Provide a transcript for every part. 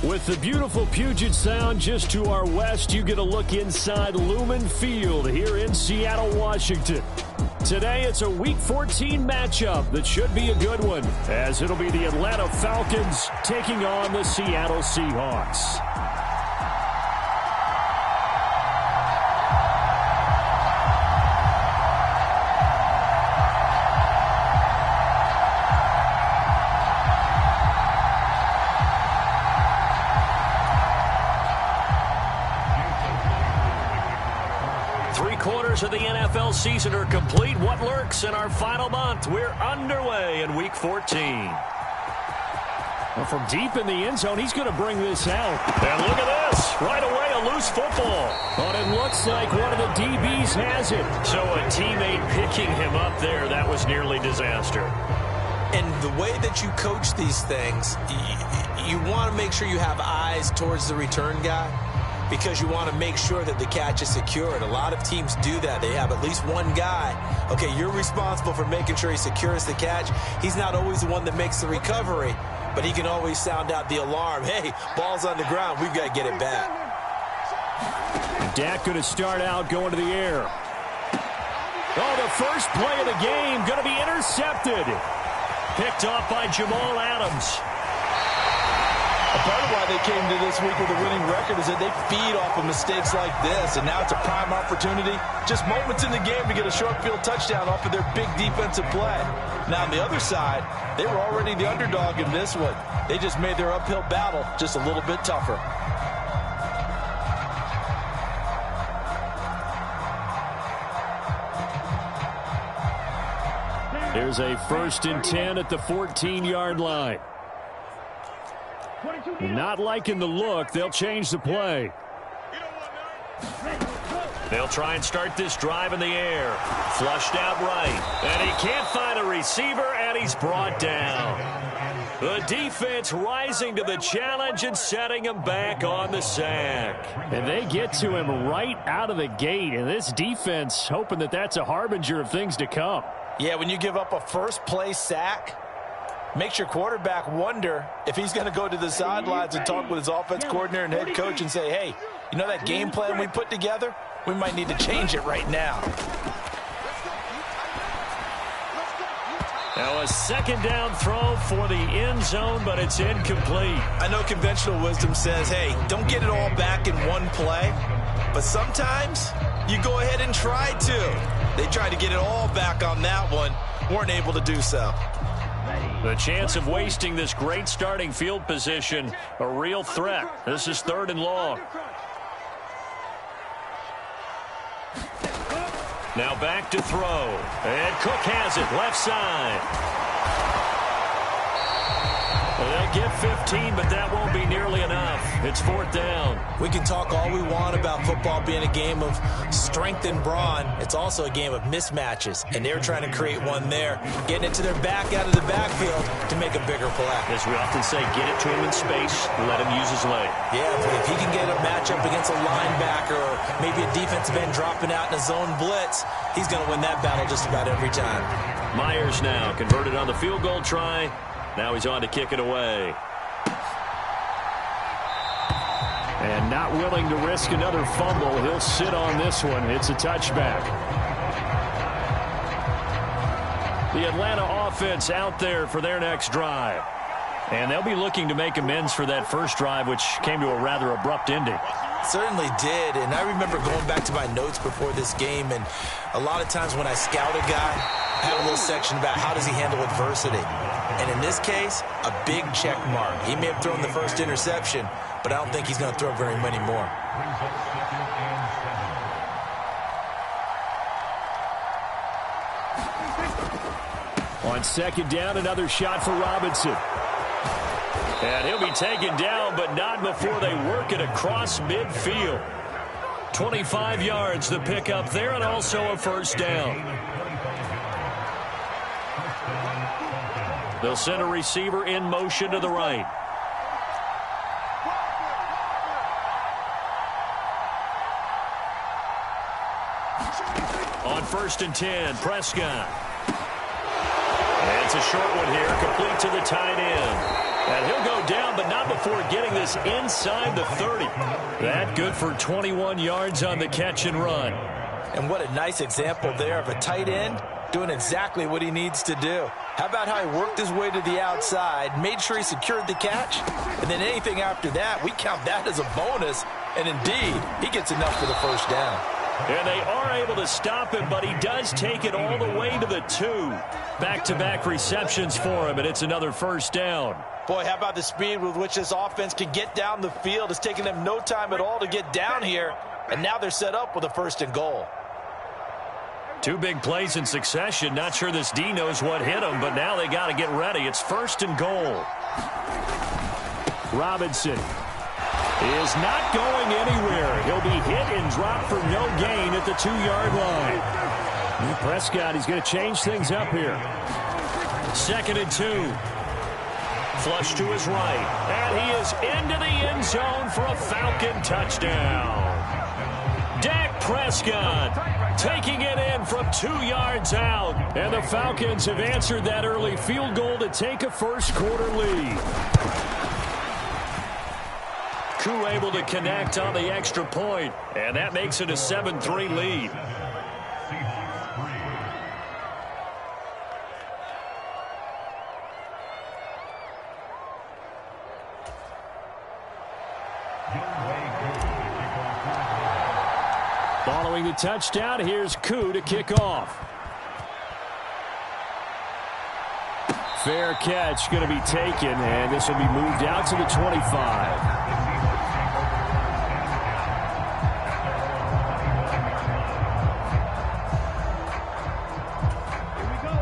With the beautiful Puget Sound just to our west, you get a look inside Lumen Field here in Seattle, Washington. Today, it's a Week 14 matchup that should be a good one, as it'll be the Atlanta Falcons taking on the Seattle Seahawks. Of the NFL season are complete. What lurks in our final month? We're underway in Week 14. Well, from deep in the end zone, he's going to bring this out. And look at this. Right away, a loose football. But it looks like one of the DBs has it. So a teammate picking him up there, that was nearly disaster. And the way that you coach these things, you want to make sure you have eyes towards the return guy, because you want to make sure that the catch is secured. A lot of teams do that. They have at least one guy. Okay, you're responsible for making sure he secures the catch. He's not always the one that makes the recovery, but he can always sound out the alarm. Hey, ball's on the ground. We've got to get it back. Dak going to start out going to the air. Oh, the first play of the game going to be intercepted. Picked off by Jamal Adams. A part of why they came to this week with a winning record is that they feed off of mistakes like this, and now it's a prime opportunity, just moments in the game to get a short field touchdown off of their big defensive play. Now on the other side, they were already the underdog in this one. They just made their uphill battle just a little bit tougher. There's a 1st and 10 at the 14-yard line. Not liking the look. They'll change the play. They'll try and start this drive in the air. Flushed out right. And he can't find a receiver, and he's brought down. The defense rising to the challenge and setting him back on the sack. And they get to him right out of the gate. And this defense hoping that that's a harbinger of things to come. Yeah, when you give up a first-play sack, makes your quarterback wonder if he's going to go to the sidelines and talk with his offense coordinator and head coach and say, hey, you know that game plan we put together? We might need to change it right now. Now a 2nd down throw for the end zone, but it's incomplete. I know conventional wisdom says, hey, don't get it all back in one play. But sometimes you go ahead and try to. They tried to get it all back on that one. Weren't able to do so. The chance of wasting this great starting field position, a real threat. This is 3rd and long. Now back to throw. And Cook has it, left side. They'll get 15, but that won't be nearly enough. It's 4th down. We can talk all we want about football being a game of strength and brawn. It's also a game of mismatches, and they're trying to create one there, getting it to their back out of the backfield to make a bigger play. As we often say, get it to him in space, let him use his leg. Yeah, if he can get a matchup against a linebacker or maybe a defensive end dropping out in a zone blitz, he's going to win that battle just about every time. Myers now converted on the field goal try. Now he's on to kick it away. And not willing to risk another fumble. He'll sit on this one. It's a touchback. The Atlanta offense out there for their next drive. And they'll be looking to make amends for that first drive, which came to a rather abrupt ending. Certainly did, and I remember going back to my notes before this game, and a lot of times when I scout a guy, I have a little section about how does he handle adversity. And in this case, a big check mark. He may have thrown the first interception, but I don't think he's going to throw very many more. On 2nd down, another shot for Robinson. And he'll be taken down, but not before they work it across midfield. 25 yards the pickup there, and also a 1st down. They'll send a receiver in motion to the right. On 1st and 10, Prescott. And it's a short one here, complete to the tight end. And he'll go down, but not before getting this inside the 30. That good for 21 yards on the catch and run. And what a nice example there of a tight end doing exactly what he needs to do. How about how he worked his way to the outside, made sure he secured the catch, and then anything after that, we count that as a bonus. And indeed, he gets enough for the first down. And they are able to stop him, but he does take it all the way to the 2. Back-to-back receptions for him, and it's another first down. Boy, how about the speed with which this offense can get down the field? It's taken them no time at all to get down here, and now they're set up with a 1st and goal. 2 big plays in succession. Not sure this D knows what hit him, but now they got to get ready. It's 1st and goal. Robinson is not going anywhere. He'll be hit and dropped for no gain at the 2-yard line. And Prescott, he's going to change things up here. 2nd and 2. Flush to his right. And he is into the end zone for a Falcon touchdown. Dak Prescott taking it in from 2 yards out. And the Falcons have answered that early field goal to take a first-quarter lead. Koo able to connect on the extra point, and that makes it a 7-3 lead. Following the touchdown, here's Koo to kick off. Fair catch going to be taken, and this will be moved out to the 25.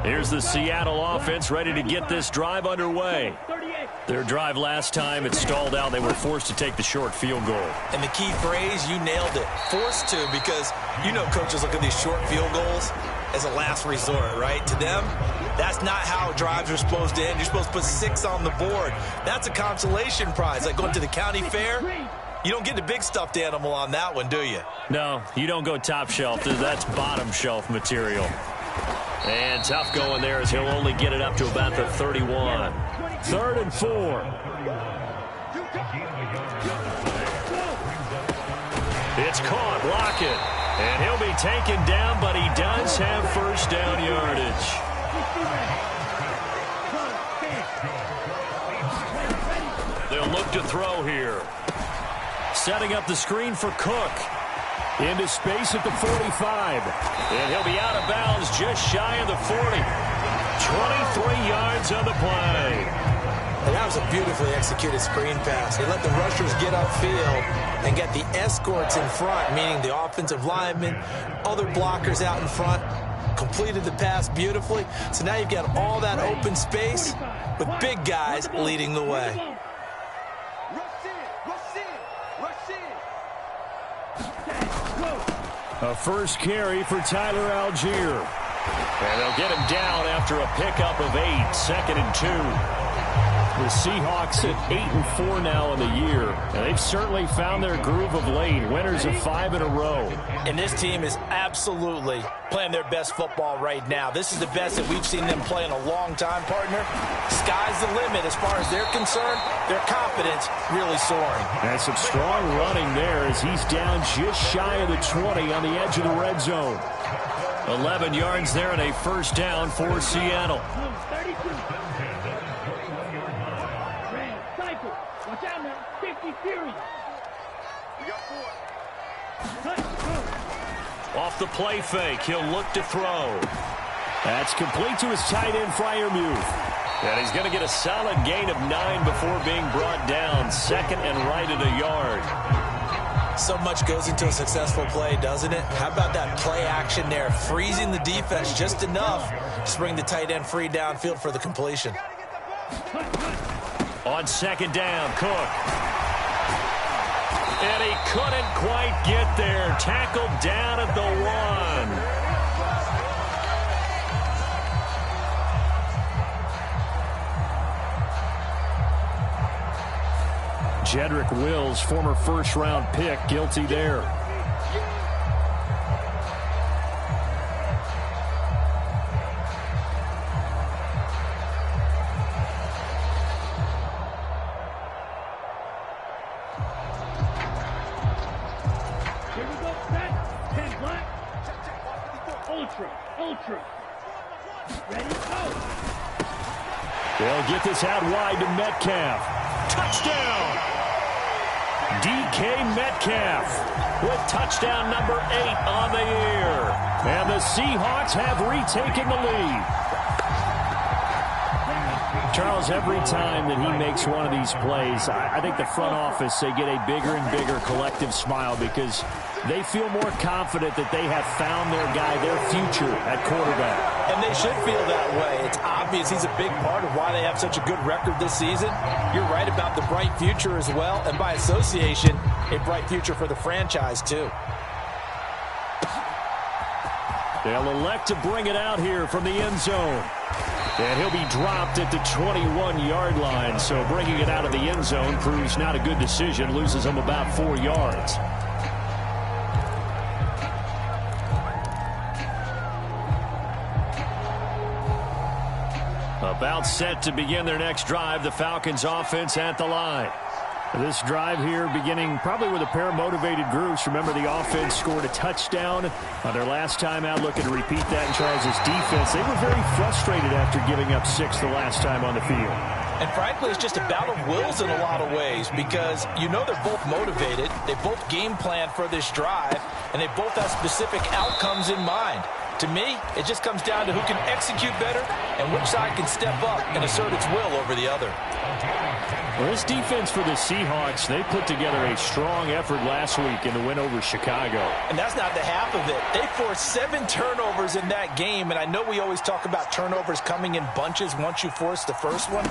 Here's the Seattle offense ready to get this drive underway. Their drive last time, it stalled out. They were forced to take the short field goal. And the key phrase, you nailed it. Forced to, because you know coaches look at these short field goals as a last resort, right? To them, that's not how drives are supposed to end. You're supposed to put 6 on the board. That's a consolation prize, like going to the county fair. You don't get the big stuffed animal on that one, do you? No, you don't go top shelf. That's bottom shelf material. And tough going there as he'll only get it up to about the 31. 3rd and 4. It's caught, Lockett. And he'll be taken down, but he does have first down yardage. They'll look to throw here. Setting up the screen for Cook. Into space at the 45. And he'll be out of bounds just shy of the 40. 23 yards on the play. And that was a beautifully executed screen pass. He let the rushers get upfield and get the escorts in front, meaning the offensive linemen, other blockers out in front, completed the pass beautifully. So now you've got all that open space with big guys leading the way. A first carry for Tyler Algier. And they'll get him down after a pickup of 8, 2nd and 2. The Seahawks at 8-4 now in the year, and they've certainly found their groove of late. Winners of 5 in a row. And this team is absolutely playing their best football right now. This is the best that we've seen them play in a long time, partner. Sky's the limit as far as they're concerned. Their confidence really soaring. And some strong running there as he's down just shy of the 20 on the edge of the red zone. 11 yards there and a first down for Seattle. Off the play fake, he'll look to throw. That's complete to his tight end, Freiermuth. And he's going to get a solid gain of 9 before being brought down. 2nd and right at a yard. So much goes into a successful play, doesn't it? How about that play action there? Freezing the defense just enough to bring the tight end free downfield for the completion. On 2nd down, Cook. And he couldn't quite get there. Tackled down at the 1. Jedrick Wills, former first-round pick, guilty there. They'll get this out wide to Metcalf. Touchdown! DK Metcalf with touchdown number 8 on the year. And the Seahawks have retaken the lead. Charles, every time that he makes one of these plays, I think the front office, they get a bigger and bigger collective smile because they feel more confident that they have found their guy, their future at quarterback. And they should feel that way. It's obvious he's a big part of why they have such a good record this season. You're right about the bright future as well, and by association, a bright future for the franchise too. They'll elect to bring it out here from the end zone. And he'll be dropped at the 21-yard line, so bringing it out of the end zone proves not a good decision, loses him about 4 yards. About set to begin their next drive, the Falcons offense at the line. This drive here beginning probably with a pair of motivated groups. Remember, the offense scored a touchdown on their last time out, looking to repeat that in Charles' defense. They were very frustrated after giving up 6 the last time on the field. And frankly, it's just a battle of wills in a lot of ways because you know they're both motivated. They both game plan for this drive, and they both have specific outcomes in mind. To me, it just comes down to who can execute better and which side can step up and assert its will over the other. Well, this defense for the Seahawks, they put together a strong effort last week in the win over Chicago. And that's not the half of it. They forced 7 turnovers in that game, and I know we always talk about turnovers coming in bunches once you force the first one,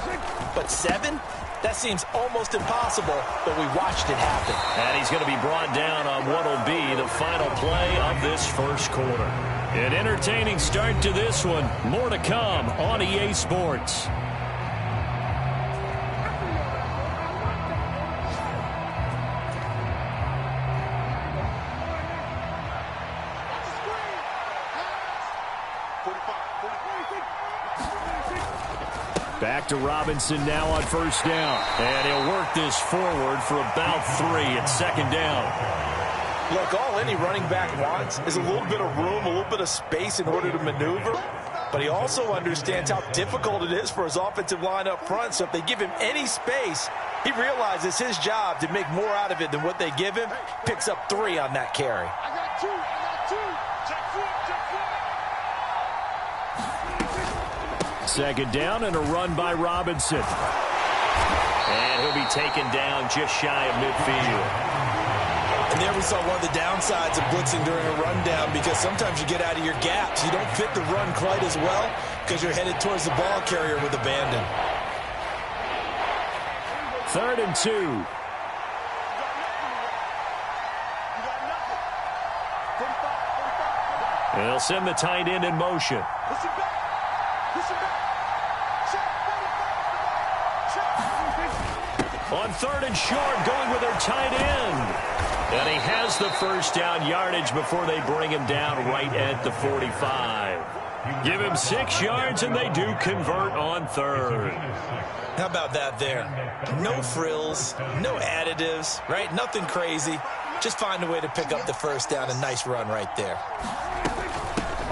but 7? That seems almost impossible, but we watched it happen. And he's going to be brought down on what will be the final play of this first quarter. An entertaining start to this one. More to come on EA Sports. Back to Robinson now on first down. And he'll work this forward for about 3 at second down. Look, all any running back wants is a little bit of room, a little bit of space in order to maneuver. But he also understands how difficult it is for his offensive line up front. So if they give him any space, he realizes his job to make more out of it than what they give him. Picks up 3 on that carry. I got 2. Check 4. Second down and a run by Robinson. And he'll be taken down just shy of midfield. And there we saw one of the downsides of blitzing during a rundown because sometimes you get out of your gaps. You don't fit the run quite as well because you're headed towards the ball carrier with abandon. 3rd and 2. They'll send the tight end in motion. On 3rd and short, going with their tight end. And he has the first down yardage before they bring him down right at the 45. Give him 6 yards, and they do convert on 3rd. How about that there? No frills, no additives, right? Nothing crazy. Just find a way to pick up the first down. A nice run right there.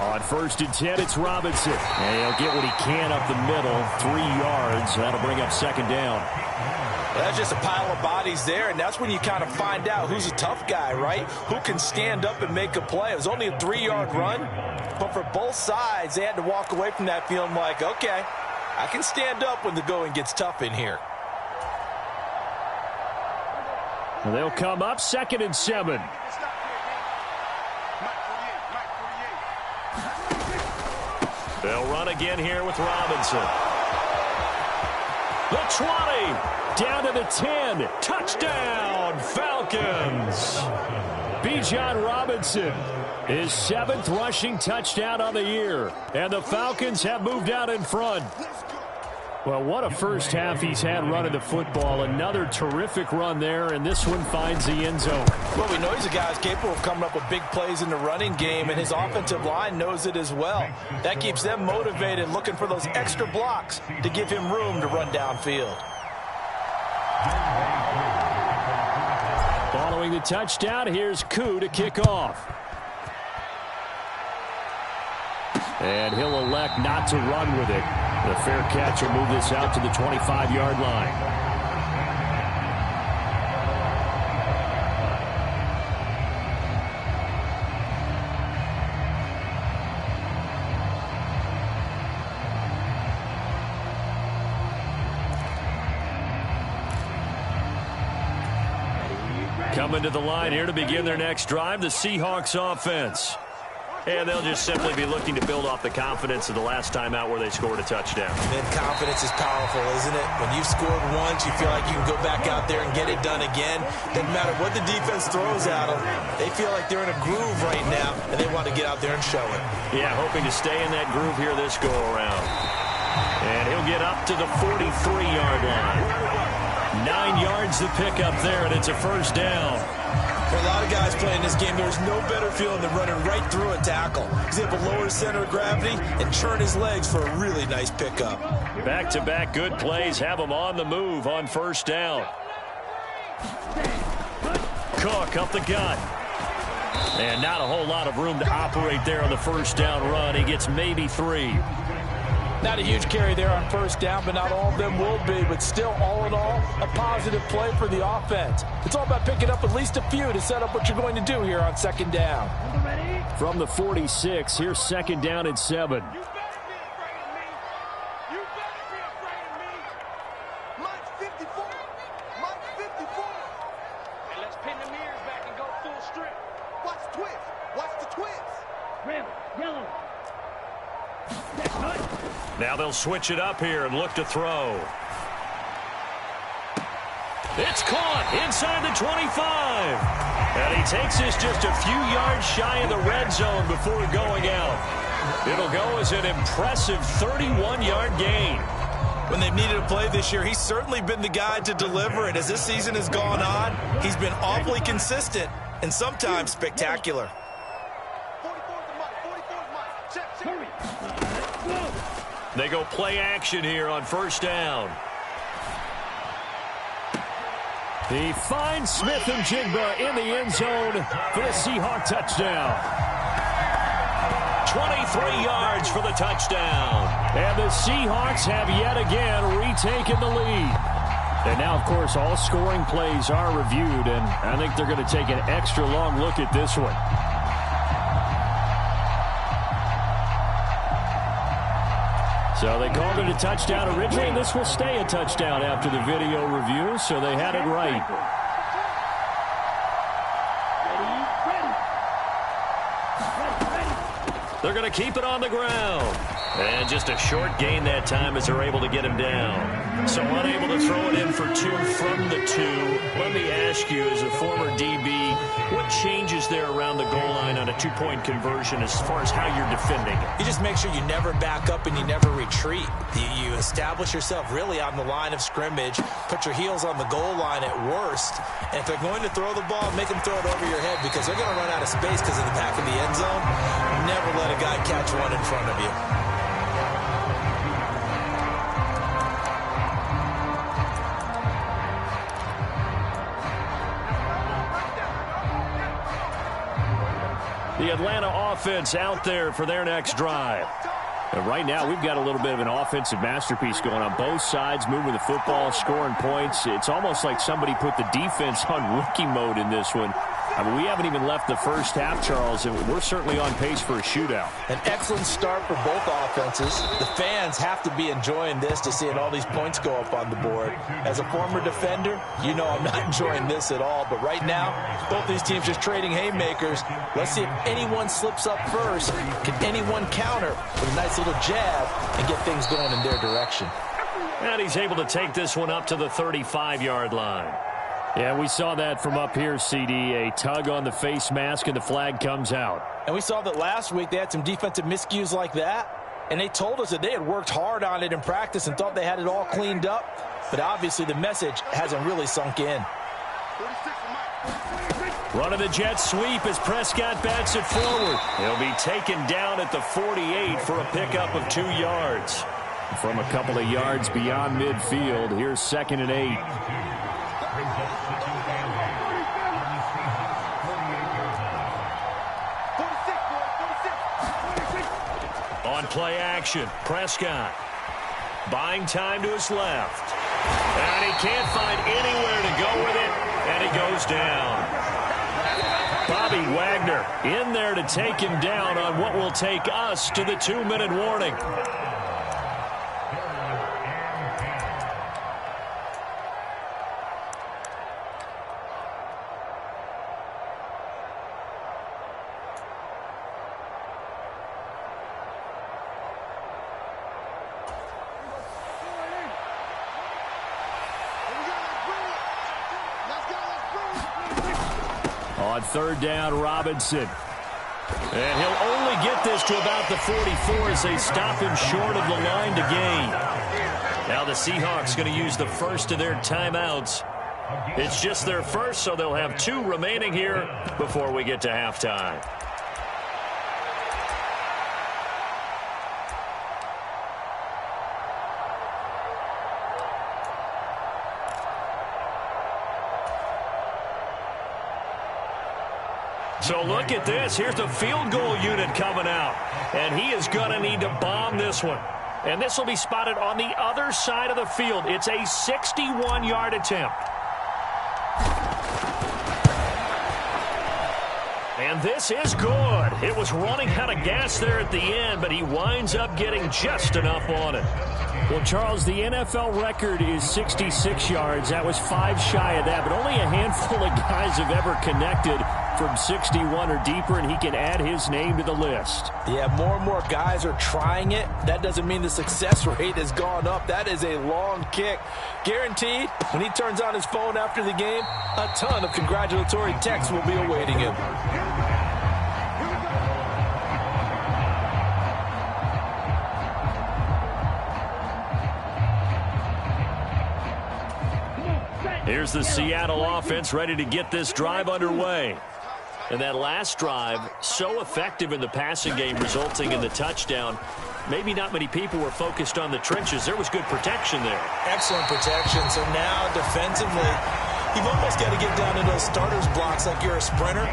On 1st and 10, it's Robinson. And he'll get what he can up the middle, 3 yards. That'll bring up second down. That's just a pile of bodies there, and that's when you kind of find out who's a tough guy, right? Who can stand up and make a play. It was only a 3-yard run, but for both sides, they had to walk away from that feeling like, okay, I can stand up when the going gets tough in here. Well, they'll come up 2nd and 7. They'll run again here with Robinson. The 20, down to the 10. Touchdown, Falcons. Bijan Robinson, his 7th rushing touchdown on the year. And the Falcons have moved out in front. Well, what a first half he's had running the football. Another terrific run there, and this one finds the end zone. Well, we know he's a guy who's capable of coming up with big plays in the running game, and his offensive line knows it as well. That keeps them motivated, looking for those extra blocks to give him room to run downfield. Following the touchdown, here's Koo to kick off. And he'll elect not to run with it. The fair catch will move this out to the 25-yard line. Coming to the line here to begin their next drive, the Seahawks offense. And they'll just simply be looking to build off the confidence of the last time out where they scored a touchdown. And confidence is powerful, isn't it? When you've scored once, you feel like you can go back out there and get it done again. Doesn't matter what the defense throws at them. They feel like they're in a groove right now, and they want to get out there and show it. Yeah, hoping to stay in that groove here this go-around. And he'll get up to the 43-yard line. 9 yards to pick up there, and it's a first down. For a lot of guys playing this game, there's no better feeling than running right through a tackle. He's able to lower his center of gravity and turn his legs for a really nice pickup. Back-to-back good plays have him on the move on first down. Cook up the gut. And not a whole lot of room to operate there on the first down run. He gets maybe 3. Not a huge carry there on first down, but not all of them will be. But still, all in all, a positive play for the offense. It's all about picking up at least a few to set up what you're going to do here on second down. From the 46, here's second down and 7. Now they'll switch it up here and look to throw. It's caught inside the 25. And he takes this just a few yards shy of the red zone before going out. It'll go as an impressive 31-yard gain. When they've needed a play this year, he's certainly been the guy to deliver it. As this season has gone on, he's been awfully consistent and sometimes spectacular. They go play action here on first down. He finds Smith-Njigba in the end zone for the Seahawk touchdown. 23 yards for the touchdown. And the Seahawks have yet again retaken the lead. And now, of course, all scoring plays are reviewed, and I think they're going to take an extra long look at this one. So they called it a touchdown originally, and this will stay a touchdown after the video review, so they had it right. They're going to keep it on the ground. And just a short gain that time as they're able to get him down. So unable to throw it in for 2 from the 2. Let me ask you, as a former DB, what changes there around the goal line on a 2-point conversion as far as how you're defending it? You just make sure you never back up and you never retreat. You establish yourself really on the line of scrimmage, put your heels on the goal line at worst, and if they're going to throw the ball, make them throw it over your head because they're going to run out of space because of the back of the end zone. Never let a guy catch one in front of you. The Atlanta offense out there for their next drive. And right now, we've got a little bit of an offensive masterpiece going on both sides, moving the football, scoring points. It's almost like somebody put the defense on rookie mode in this one. I mean, we haven't even left the first half, Charles, and we're certainly on pace for a shootout. An excellent start for both offenses. The fans have to be enjoying this to seeing all these points go up on the board. As a former defender, you know I'm not enjoying this at all. But right now, both these teams just trading haymakers. Let's see if anyone slips up first. Can anyone counter with a nice little jab and get things going in their direction? And he's able to take this one up to the 35-yard line. Yeah, we saw that from up here, CD. A tug on the face mask, and the flag comes out. And we saw that last week they had some defensive miscues like that. And they told us that they had worked hard on it in practice and thought they had it all cleaned up. But obviously the message hasn't really sunk in. Running the jet sweep as Prescott bats it forward. He'll be taken down at the 48 for a pickup of 2 yards. From a couple of yards beyond midfield, here's 2nd and 8. On On play action, Prescott buying time to his left. And he can't find anywhere to go with it, and he goes down. Bobby Wagner in there to take him down on what will take us to the 2-minute warning. On third down, Robinson. And he'll only get this to about the 44 as they stop him short of the line to gain. Now the Seahawks going to use the first of their timeouts. It's just their first, so they'll have 2 remaining here before we get to halftime. So look at this. Here's the field goal unit coming out. And he is going to need to bomb this one. And this will be spotted on the other side of the field. It's a 61-yard attempt. And this is good. It was running out of gas there at the end, but he winds up getting just enough on it. Well, Charles, the NFL record is 66 yards. That was 5 shy of that, but only a handful of guys have ever connected from 61 or deeper, and he can add his name to the list. Yeah, more and more guys are trying it. That doesn't mean the success rate has gone up. That is a long kick. Guaranteed, when he turns on his phone after the game, a ton of congratulatory texts will be awaiting him. Here's the Seattle offense ready to get this drive underway. And that last drive, so effective in the passing game, resulting in the touchdown. Maybe not many people were focused on the trenches. There was good protection there. Excellent protection. So now defensively, you've almost got to get down to those starters blocks like you're a sprinter.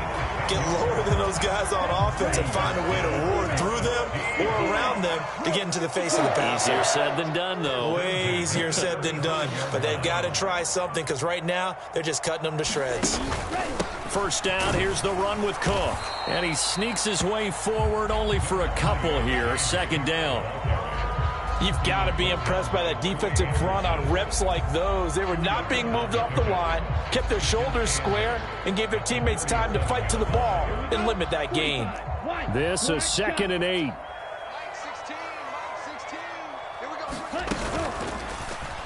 Get lower than those guys on offense and find a way to roar through them or around them to get into the face of the passer. Easier said than done, though. Way easier said than done. But they've got to try something because right now they're just cutting them to shreds. First down, here's the run with Cook. And he sneaks his way forward only for a couple here. Second down. You've got to be impressed by that defensive front on reps like those. They were not being moved off the line, kept their shoulders square, and gave their teammates time to fight to the ball and limit that gain. This is 2nd and 8.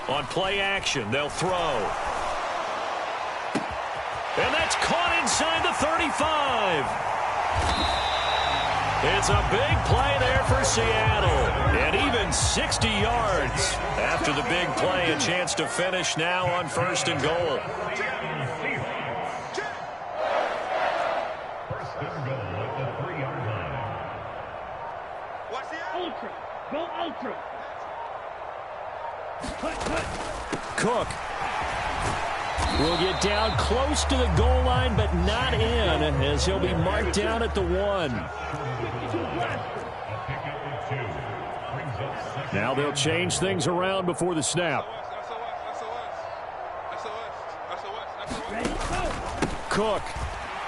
On play action, they'll throw. And that's caught inside the 35. It's a big play there for Seattle. And even 60 yards. After the big play, a chance to finish now on 1st and goal. Ultra. Go ultra. Cook will get down close to the goal line, but not in, as he'll be marked down at the 1. Now they'll change things around before the snap. Cook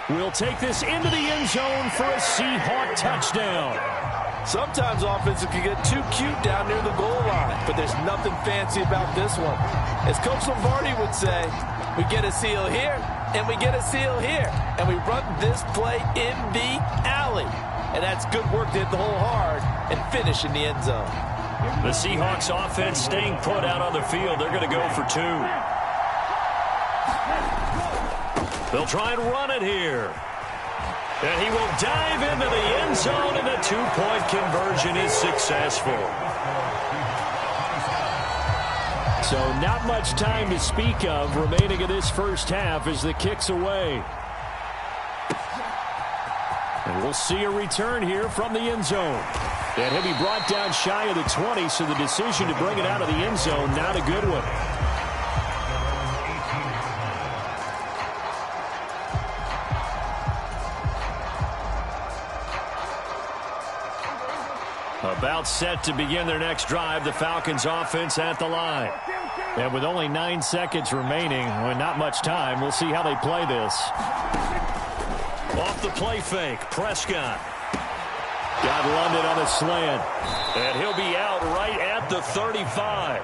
will take this into the end zone for a Seahawk touchdown. Sometimes offenses can get too cute down near the goal line, but there's nothing fancy about this one. As Coach Lombardi would say, we get a seal here, and we get a seal here, and we run this play in the alley. And that's good work to hit the hole hard and finish in the end zone. The Seahawks offense staying put out on the field. They're going to go for 2. They'll try and run it here. And he will dive into the end zone, and the 2-point conversion is successful. So not much time to speak of remaining in this first half as the kick's away. And we'll see a return here from the end zone. And he'll be brought down shy of the 20, so the decision to bring it out of the end zone, not a good one. About set to begin their next drive, the Falcons offense at the line. And with only 9 seconds remaining, with not much time, we'll see how they play this. Off the play fake, Prescott. Got London on a slant. And he'll be out right at the 35.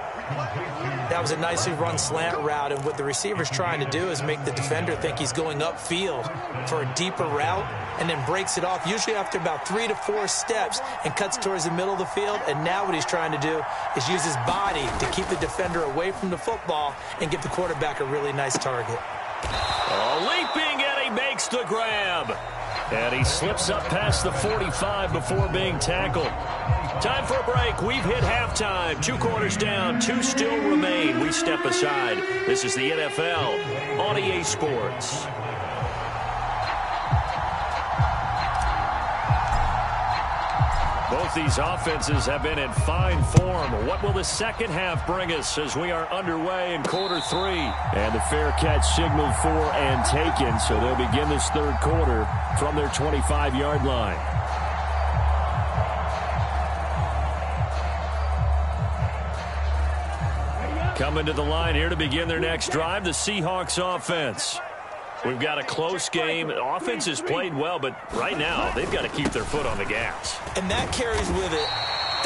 That was a nicely run slant route, and what the receiver's trying to do is make the defender think he's going upfield for a deeper route, and then breaks it off, usually after about 3 to 4 steps, and cuts towards the middle of the field. And now what he's trying to do is use his body to keep the defender away from the football and give the quarterback a really nice target. Leaping, and he makes the grab. And he slips up past the 45 before being tackled. Time for a break. We've hit halftime. 2 quarters down, 2 still remain. We step aside. This is the NFL on EA Sports. Both these offenses have been in fine form. What will the second half bring us as we are underway in quarter 3? And the fair catch signaled for and taken, so they'll begin this third quarter from their 25-yard line. Coming to the line here to begin their next drive, the Seahawks offense. We've got a close game. The offense has played well, but right now they've got to keep their foot on the gas. And that carries with it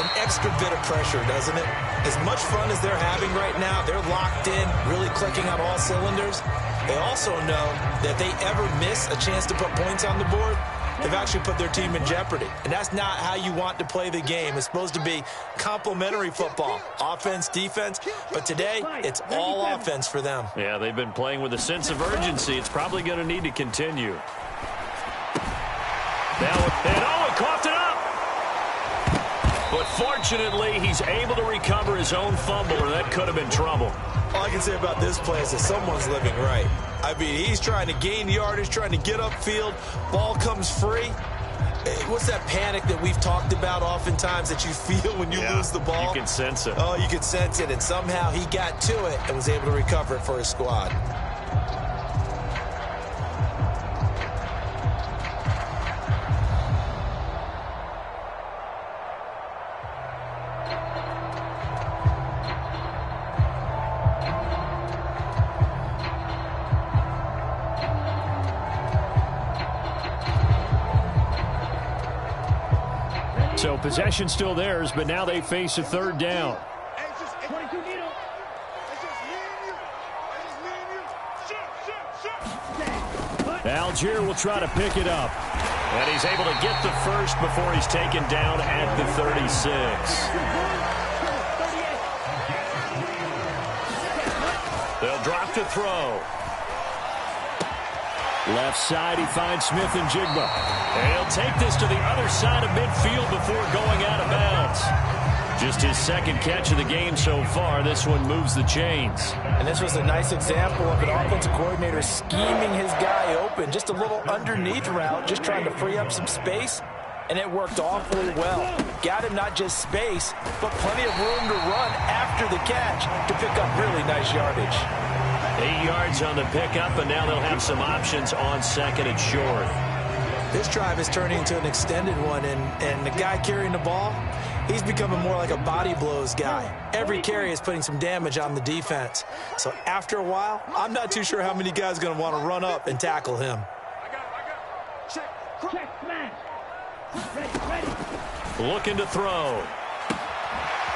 an extra bit of pressure, doesn't it? As much fun as they're having right now, they're locked in, really clicking on all cylinders. They also know that if they ever miss a chance to put points on the board, they've actually put their team in jeopardy. And that's not how you want to play the game. It's supposed to be complementary football, offense, defense. But today, it's all offense for them. Yeah, they've been playing with a sense of urgency. It's probably going to need to continue. Now, and he coughed it up. But fortunately, he's able to recover his own fumble, or that could have been trouble. All I can say about this play is that someone's living right. I mean, he's trying to gain yardage, trying to get upfield. Ball comes free. What's that panic that we've talked about oftentimes that you feel when you lose the ball? You can sense it. Oh, you can sense it. And somehow he got to it and was able to recover it for his squad. So possession still theirs, but now they face a third down. Algier will try to pick it up. And he's able to get the first before he's taken down at the 36. They'll drop to throw. Left side, he finds Smith and Jigba. And he'll take this to the other side of midfield before going out of bounds. Just his second catch of the game so far. This one moves the chains. And this was a nice example of an offensive coordinator scheming his guy open. Just a little underneath route, just trying to free up some space. And it worked awfully well. Got him not just space, but plenty of room to run after the catch to pick up really nice yardage. 8 yards on the pickup, and now they'll have some options on second and short. This drive is turning into an extended one, and the guy carrying the ball, he's becoming more like a body blows guy. Every carry is putting some damage on the defense. So after a while, I'm not too sure how many guys are going to want to run up and tackle him. Check, smash. Ready. Looking to throw.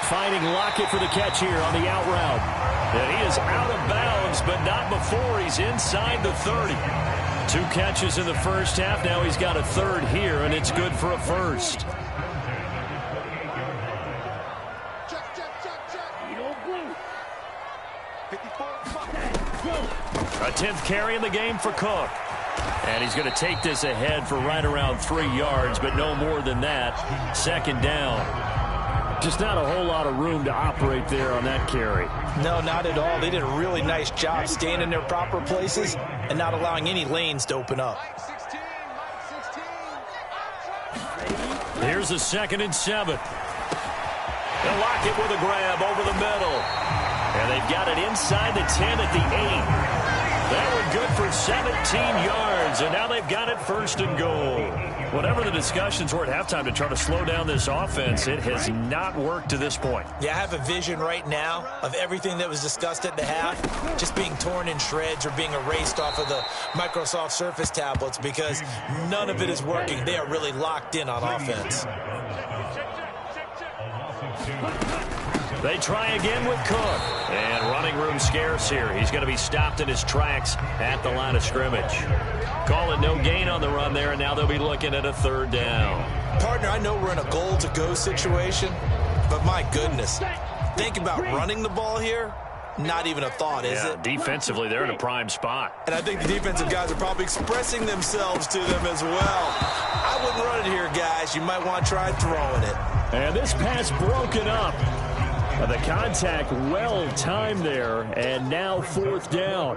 Finding Lockett for the catch here on the out route. And he is out of bounds, but not before he's inside the 30. 2 catches in the first half. Now he's got a third here, and it's good for a first. A 10th carry in the game for Cook. And he's going to take this ahead for right around 3 yards, but no more than that. Second down. Just not a whole lot of room to operate there on that carry. No, not at all. They did a really nice job staying in their proper places and not allowing any lanes to open up. Here's a 2nd and 7. They'll lock it with a grab over the middle. And they've got it inside the 10 at the 8. That one good for 17 yards, and now they've got it 1st and goal. Whatever the discussions were at halftime to try to slow down this offense, it has not worked to this point. Yeah, I have a vision right now of everything that was discussed at the half just being torn in shreds or being erased off of the Microsoft Surface tablets because none of it is working. They are really locked in on offense. They try again with Cook. And running room scarce here. He's going to be stopped in his tracks at the line of scrimmage. Calling no gain on the run there, and now they'll be looking at a 3rd down. Partner, I know we're in a goal-to-go situation, but my goodness, think about running the ball here. Not even a thought, is it? Defensively, they're in a prime spot. And I think the defensive guys are probably expressing themselves to them as well. I wouldn't run it here, guys. You might want to try throwing it. And this pass broken up. The contact well timed there, and now 4th down.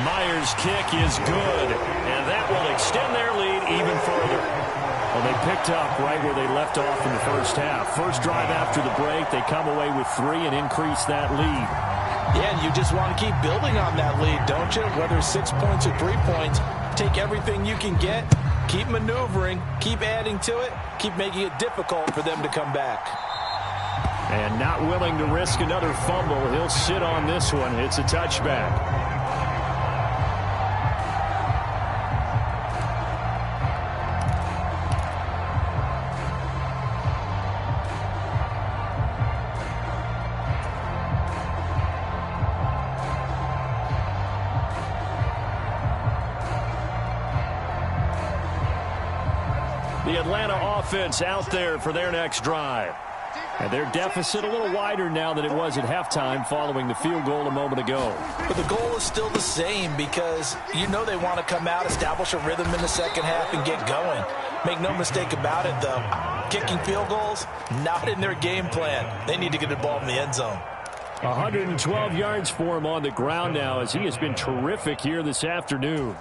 Myers' kick is good, and that will extend their lead even further. Well, they picked up right where they left off in the first half. First drive after the break, they come away with 3 and increase that lead. Yeah, and you just want to keep building on that lead, don't you? Whether it's 6 points or 3 points, take everything you can get, keep maneuvering, keep adding to it, keep making it difficult for them to come back. And not willing to risk another fumble, he'll sit on this one. It's a touchback. The Atlanta offense out there for their next drive. And their deficit a little wider now than it was at halftime following the field goal a moment ago. But the goal is still the same because you know they want to come out, establish a rhythm in the second half, and get going. Make no mistake about it, though. Kicking field goals, not in their game plan. They need to get the ball in the end zone. 112 yards for him on the ground now as he has been terrific here this afternoon.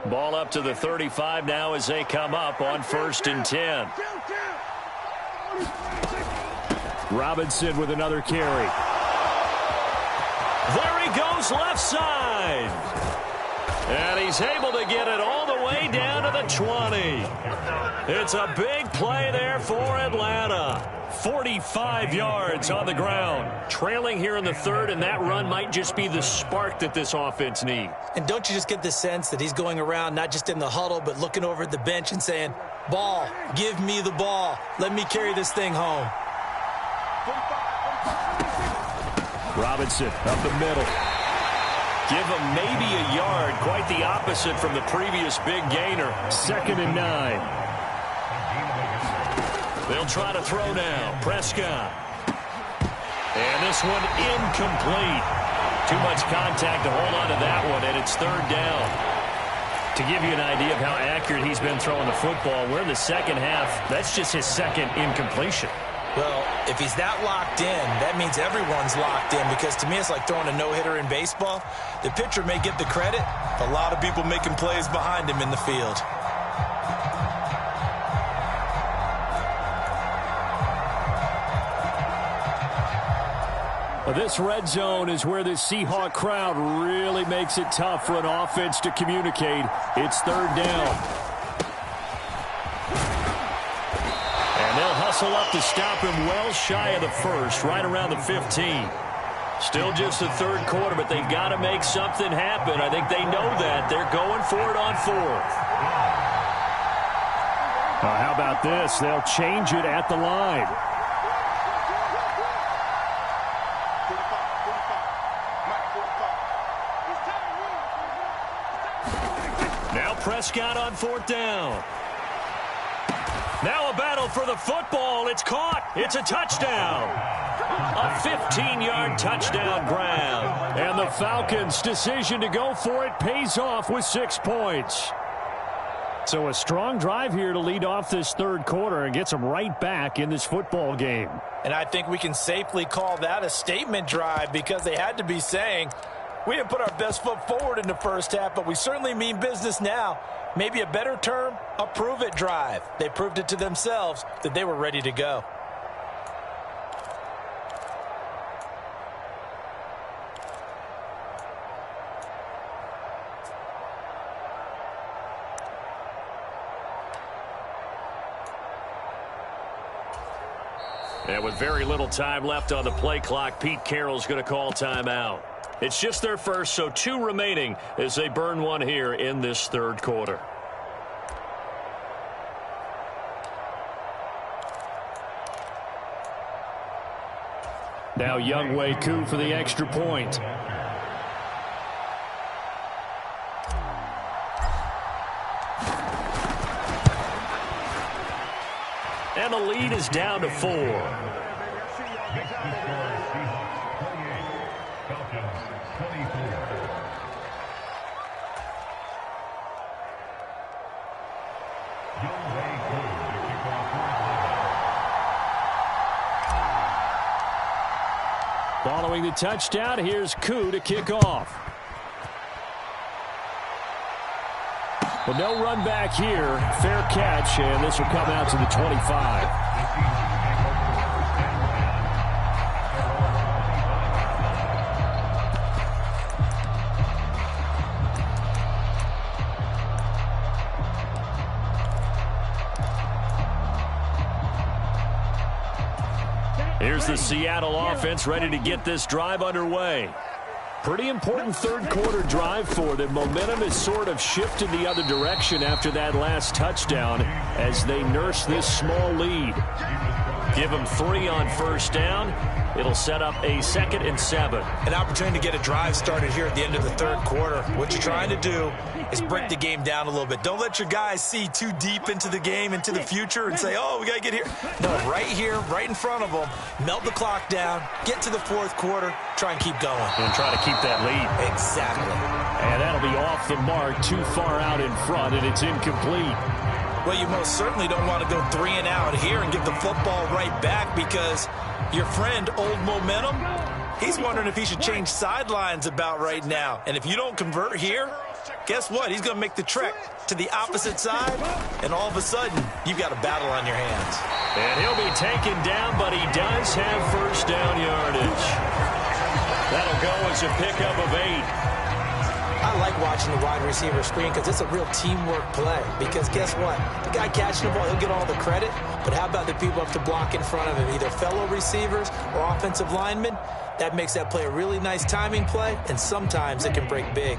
Ball up to the 35 now as they come up on 1st and 10. Robinson with another carry. There he goes left side. And he's able to get it all the way down to the 20. It's a big play there for Atlanta. 45 yards on the ground. Trailing here in the 3rd, and that run might just be the spark that this offense needs. And don't you just get the sense that he's going around not just in the huddle, but looking over at the bench and saying, ball, give me the ball. Let me carry this thing home. Robinson up the middle. Give him maybe a yard. Quite the opposite from the previous big gainer. 2nd and 9. They'll try to throw now. Prescott. And this one incomplete. Too much contact to hold on to that one, and it's 3rd down. To give you an idea of how accurate he's been throwing the football, we're in the second half. That's just his 2nd incompletion. Well, if he's that locked in, that means everyone's locked in because to me it's like throwing a no-hitter in baseball. The pitcher may get the credit. A lot of people making plays behind him in the field. This red zone is where the Seahawk crowd really makes it tough for an offense to communicate. It's 3rd down. And they'll hustle up to stop him well shy of the 1st, right around the 15. Still just the 3rd quarter, but they've got to make something happen. I think they know that. They're going for it on 4th. How about this? They'll change it at the line. Prescott on 4th down. Now a battle for the football. It's caught. It's a touchdown. A 15-yard touchdown grab. And the Falcons' decision to go for it pays off with 6 points. So a strong drive here to lead off this 3rd quarter and gets them right back in this football game. And I think we can safely call that a statement drive because they had to be saying, we didn't put our best foot forward in the first half, but we certainly mean business now. Maybe a better term, a prove-it drive. They proved it to themselves that they were ready to go. And with very little time left on the play clock, Pete Carroll's going to call timeout. It's just their first, so 2 remaining as they burn one here in this third quarter. Now Younghoe Koo for the extra point. And the lead is down to 4. Following the touchdown, here's Koo to kick off. But no run back here. Fair catch, and this will come out to the 25. Here's the Seattle offense ready to get this drive underway. Pretty important third quarter drive for them. Momentum has sort of shifted the other direction after that last touchdown as they nurse this small lead. Give them 3 on first down. It'll set up a 2nd and 7. An opportunity to get a drive started here at the end of the third quarter. What you're trying to do is break the game down a little bit. Don't let your guys see too deep into the game, into the future, and say, oh, we got to get here. No, right here, right in front of them, melt the clock down, get to the fourth quarter, try and keep going. And try to keep that lead. Exactly. And that'll be off the mark, too far out in front, and it's incomplete. Well, you most certainly don't want to go 3 and out here and give the football right back because your friend, Old Momentum, he's wondering if he should change sidelines about right now. And if you don't convert here, guess what? He's going to make the trek to the opposite side, and all of a sudden, you've got a battle on your hands. And he'll be taken down, but he does have first down yardage. That'll go as a pickup of 8. I like watching the wide receiver screen because it's a real teamwork play. Because guess what? The guy catching the ball, he'll get all the credit. But how about the people up to block in front of him, either fellow receivers or offensive linemen? That makes that play a really nice timing play, and sometimes it can break big.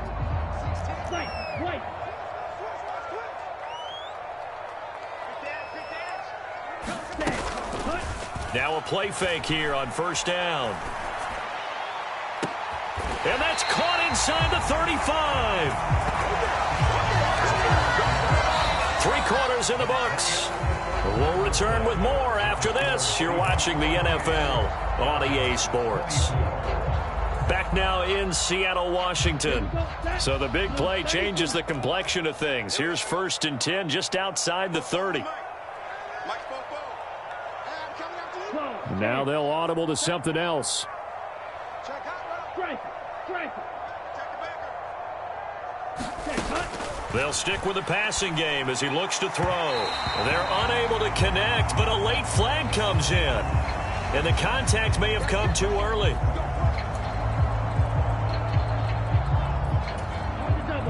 Now a play fake here on first down. And that's caught inside the 35. 3 quarters in the books. We'll return with more after this. You're watching the NFL on EA Sports. Back now in Seattle, Washington. So the big play changes the complexion of things. Here's 1st and 10 just outside the 30. Now they'll audible to something else. They'll stick with the passing game as he looks to throw. They're unable to connect, but a late flag comes in. And the contact may have come too early.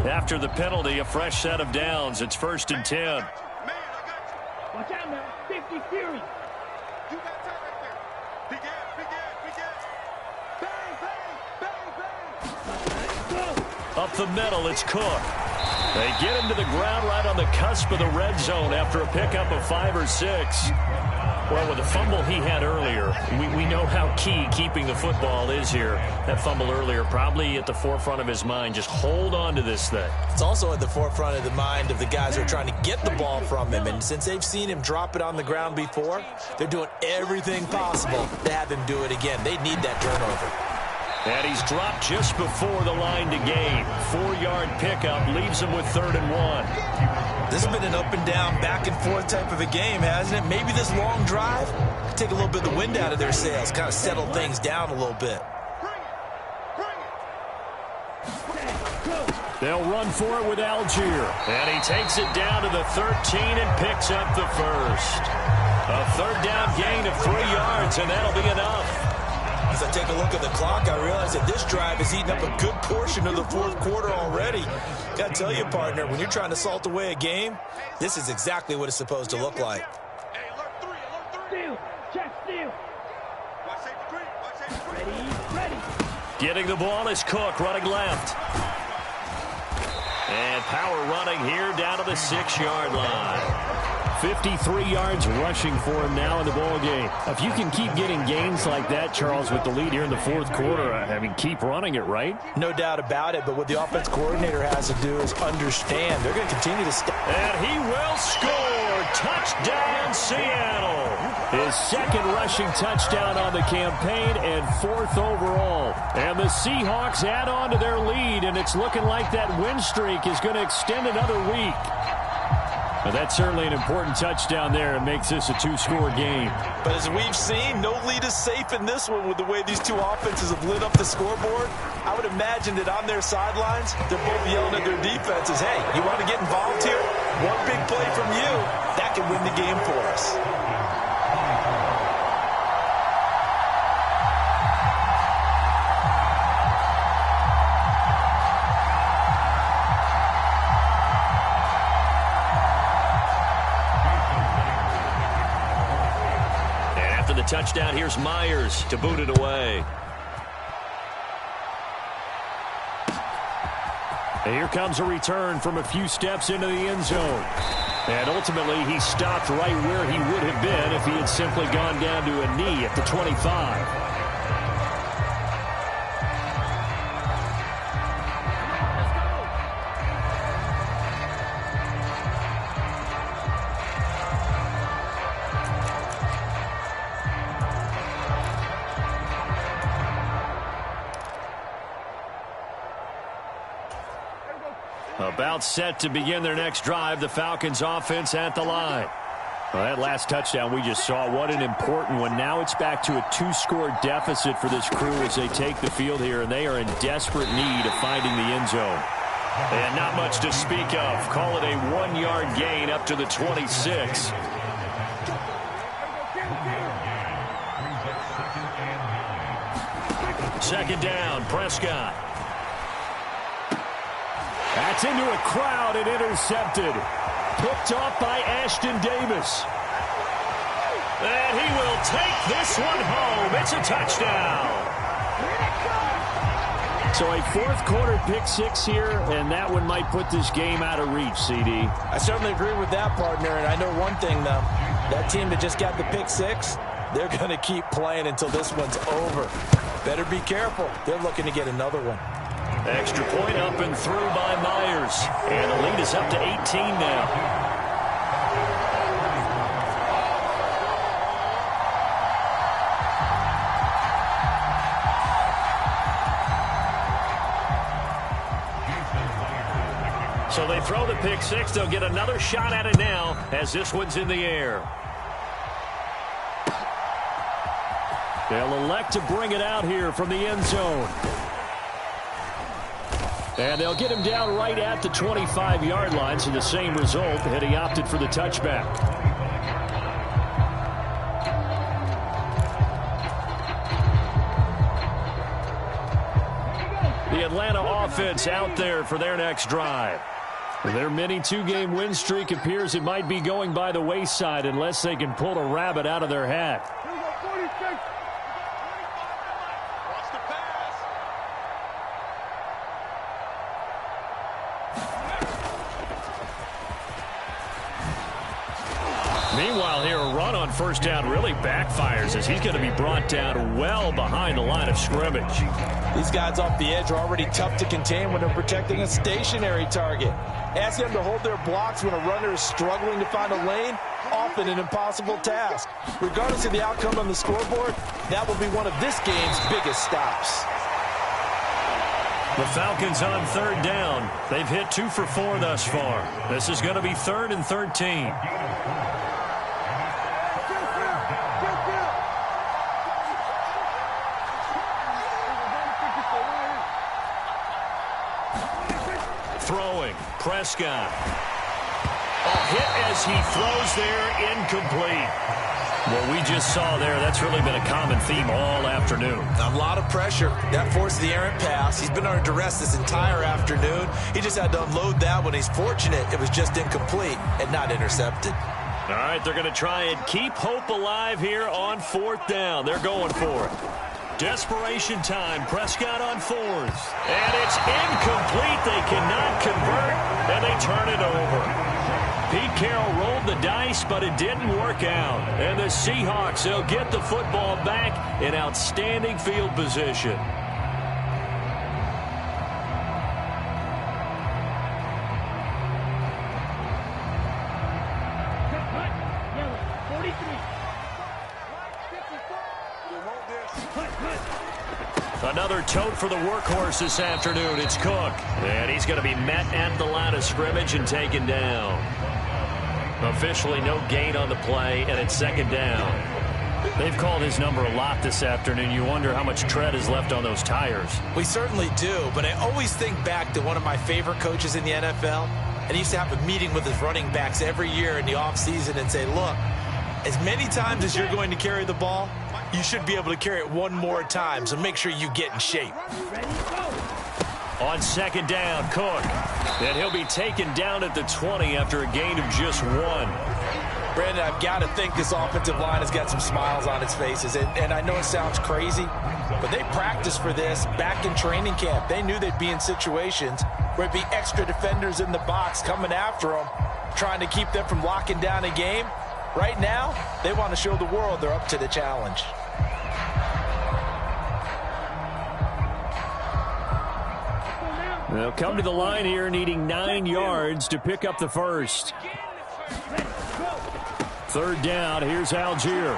After the penalty, a fresh set of downs. It's 1st and 10. Watch out now. 50 series. You got time right there. Begin. Bang. Up the middle, it's Cook. They get him to the ground right on the cusp of the red zone after a pickup of 5 or 6. Well, with the fumble he had earlier, we know how key keeping the football is here. That fumble earlier probably at the forefront of his mind. Just hold on to this thing. It's also at the forefront of the mind of the guys who are trying to get the ball from him. And since they've seen him drop it on the ground before, they're doing everything possible to have him do it again. They need that turnover. And he's dropped just before the line to gain. 4-yard pickup leaves him with 3rd and 1. This has been an up and down, back and forth type of a game, hasn't it? Maybe this long drive could take a little bit of the wind out of their sails, kind of settle things down a little bit. They'll run for it with Algier. And he takes it down to the 13 and picks up the first. A third down gain of 3 yards, and that'll be enough. As I take a look at the clock, I realize that this drive has eaten up a good portion of the fourth quarter already. Got to tell you, partner, when you're trying to salt away a game, this is exactly what it's supposed to look like. Steal. Check steal. Ready. Getting the ball is Cook running left. And power running here down to the 6-yard line. 53 yards rushing for him now in the ball game. If you can keep getting gains like that, Charles, with the lead here in the fourth quarter, I mean, keep running it, right? No doubt about it, but what the offense coordinator has to do is understand they're going to continue to step. And he will score. Touchdown, Seattle. His second rushing touchdown on the campaign and 4th overall. And the Seahawks add on to their lead, and it's looking like that win streak is going to extend another week. Well, that's certainly an important touchdown there. It makes this a 2-score game. But as we've seen, no lead is safe in this one with the way these two offenses have lit up the scoreboard. I would imagine that on their sidelines, they're both yelling at their defenses, hey, you want to get involved here? One big play from you, that can win the game for us. Touchdown, here's Myers to boot it away. And here comes a return from a few steps into the end zone. And ultimately, he stopped right where he would have been if he had simply gone down to a knee at the 25. About set to begin their next drive, the Falcons offense at the line. Well, that last touchdown we just saw, what an important one. Now it's back to a 2-score deficit for this crew as they take the field here, and they are in desperate need of finding the end zone. And not much to speak of. Call it a 1-yard gain up to the 26. Second down, Prescott. That's into a crowd and intercepted. Picked off by Ashton Davis. And he will take this one home. It's a touchdown. So a fourth quarter pick six here, and that one might put this game out of reach, CD. I certainly agree with that, partner, and I know one thing, though. That team that just got the pick six, they're going to keep playing until this one's over. Better be careful. They're looking to get another one. Extra point up and through by Myers. And the lead is up to 18 now. So they throw the pick six. They'll get another shot at it now as this one's in the air. They'll elect to bring it out here from the end zone. And they'll get him down right at the 25-yard line, so the same result, had he opted for the touchback. The Atlanta offense out there for their next drive. Their mini two-game win streak appears it might be going by the wayside unless they can pull a rabbit out of their hat. Meanwhile here, a run on first down really backfires as he's going to be brought down well behind the line of scrimmage. These guys off the edge are already tough to contain when they're protecting a stationary target. Ask them to hold their blocks when a runner is struggling to find a lane, often an impossible task. Regardless of the outcome on the scoreboard, that will be one of this game's biggest stops. The Falcons on third down. They've hit 2 for 4 thus far. This is going to be 3rd and 13. Throwing. Prescott. A hit as he throws there, incomplete. What we just saw there, that's really been a common theme all afternoon. A lot of pressure. That forced the errant pass. He's been under duress this entire afternoon. He just had to unload that one. He's fortunate it was just incomplete and not intercepted. All right, they're going to try and keep hope alive here on 4th down. They're going for it. Desperation time. Prescott on 4th. And it's incomplete. They cannot convert, and they turn it over. Pete Carroll rolled the dice, but it didn't work out. And the Seahawks, they'll get the football back in outstanding field position. Another tote for the workhorse this afternoon. It's Cook. And he's going to be met at the line of scrimmage and taken down. Officially no gain on the play, and it's 2nd down. They've called his number a lot this afternoon. You wonder how much tread is left on those tires. We certainly do, but I always think back to one of my favorite coaches in the NFL, and he used to have a meeting with his running backs every year in the offseason and say, look, as many times as you're going to carry the ball, you should be able to carry it one more time, so make sure you get in shape. On 2nd down, Cook. And he'll be taken down at the 20 after a gain of just 1. Brandon, I've got to think this offensive line has got some smiles on its faces. And I know it sounds crazy, but they practiced for this back in training camp. They knew they'd be in situations where it'd be extra defenders in the box coming after them, trying to keep them from locking down a game. Right now, they want to show the world they're up to the challenge. They'll come to the line here needing 9 yards to pick up the first. 3rd down, here's Algier.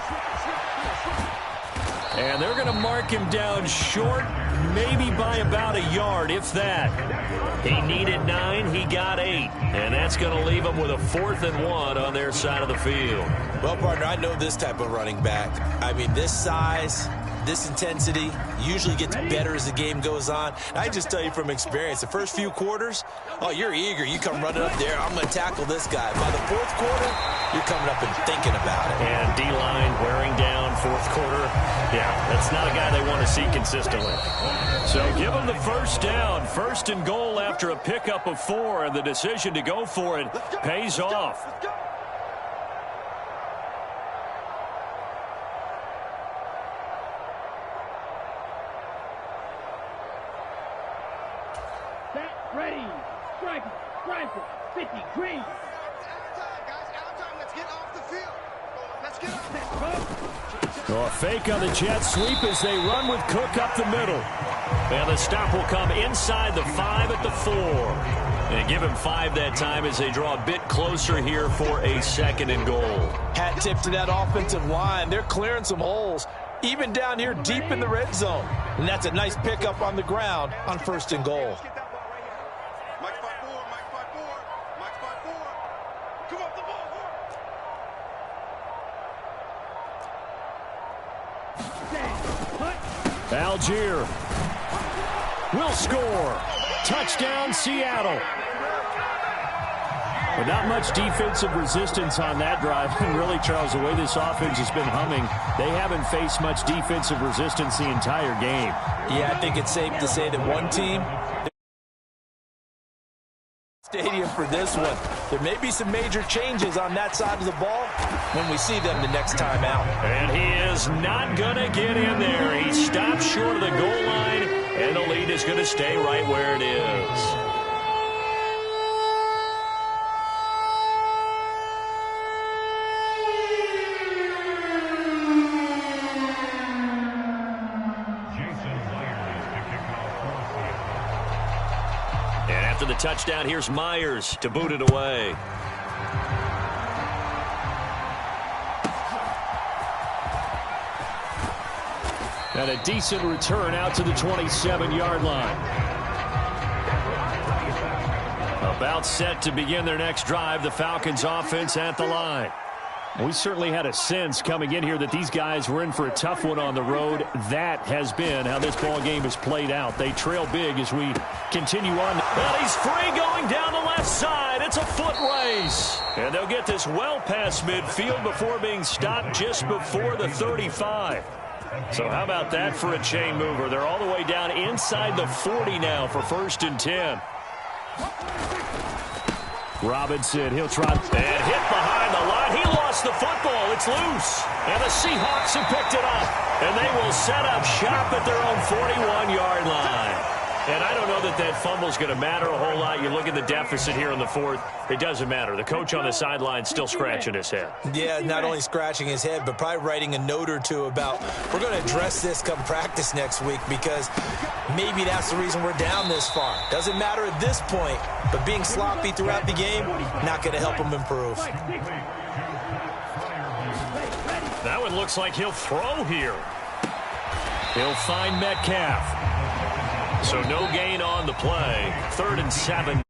And they're going to mark him down short, maybe by about a yard, if that. He needed 9, he got 8. And that's going to leave him with a 4th and 1 on their side of the field. Well, partner, I know this type of running back. I mean, this size, this intensity usually gets better as the game goes on. I just tell you from experience, the first few quarters, oh, you're eager. You come running up there, I'm going to tackle this guy. By the 4th quarter, you're coming up and thinking about it. And D-line wearing down 4th quarter. Yeah, that's not a guy they want to see consistently. So give him the 1st down. 1st and goal after a pickup of 4, and the decision to go for it pays off. Ready, striker, 50, green. Out of time, let's get off the field. Let's get off. A fake on the jet sweep as they run with Cook up the middle. And the stop will come inside the 5 at the 4. And give him 5 that time as they draw a bit closer here for a 2nd and goal. Hat tip to that offensive line. They're clearing some holes, even down here deep in the red zone. And that's a nice pickup on the ground on 1st and goal. Mike 5-4, Mike 5-4, Mike 5-4. Come off the ball. Algier will score. Touchdown, Seattle. But not much defensive resistance on that drive. And really, Charles, the way this offense has been humming, they haven't faced much defensive resistance the entire game. Yeah, I think it's safe to say that one team stadium for this one. There may be some major changes on that side of the ball when we see them the next time out. And he is not going to get in there. He stopped short of the goal line, and the lead is going to stay right where it is. After the touchdown, here's Myers to boot it away. And a decent return out to the 27-yard line. About set to begin their next drive. The Falcons offense at the line. We certainly had a sense coming in here that these guys were in for a tough one on the road. That has been how this ball game has played out. They trail big as we continue on. And he's free going down the left side. It's a foot race. And they'll get this well past midfield before being stopped just before the 35. So how about that for a chain mover? They're all the way down inside the 40 now for 1st and 10. Robinson, he'll try. And hit behind the line. He lost the football. It's loose. And the Seahawks have picked it up. And they will set up shop at their own 41-yard line. And I don't know that that fumble is going to matter a whole lot. You look at the deficit here in the 4th. It doesn't matter. The coach on the sideline still scratching his head. Yeah, not only scratching his head, but probably writing a note or two about we're going to address this come practice next week because maybe that's the reason we're down this far. Doesn't matter at this point, but being sloppy throughout the game, not going to help him improve. That one looks like he'll throw here. He'll find Metcalf. So no gain on the play. 3rd and 7.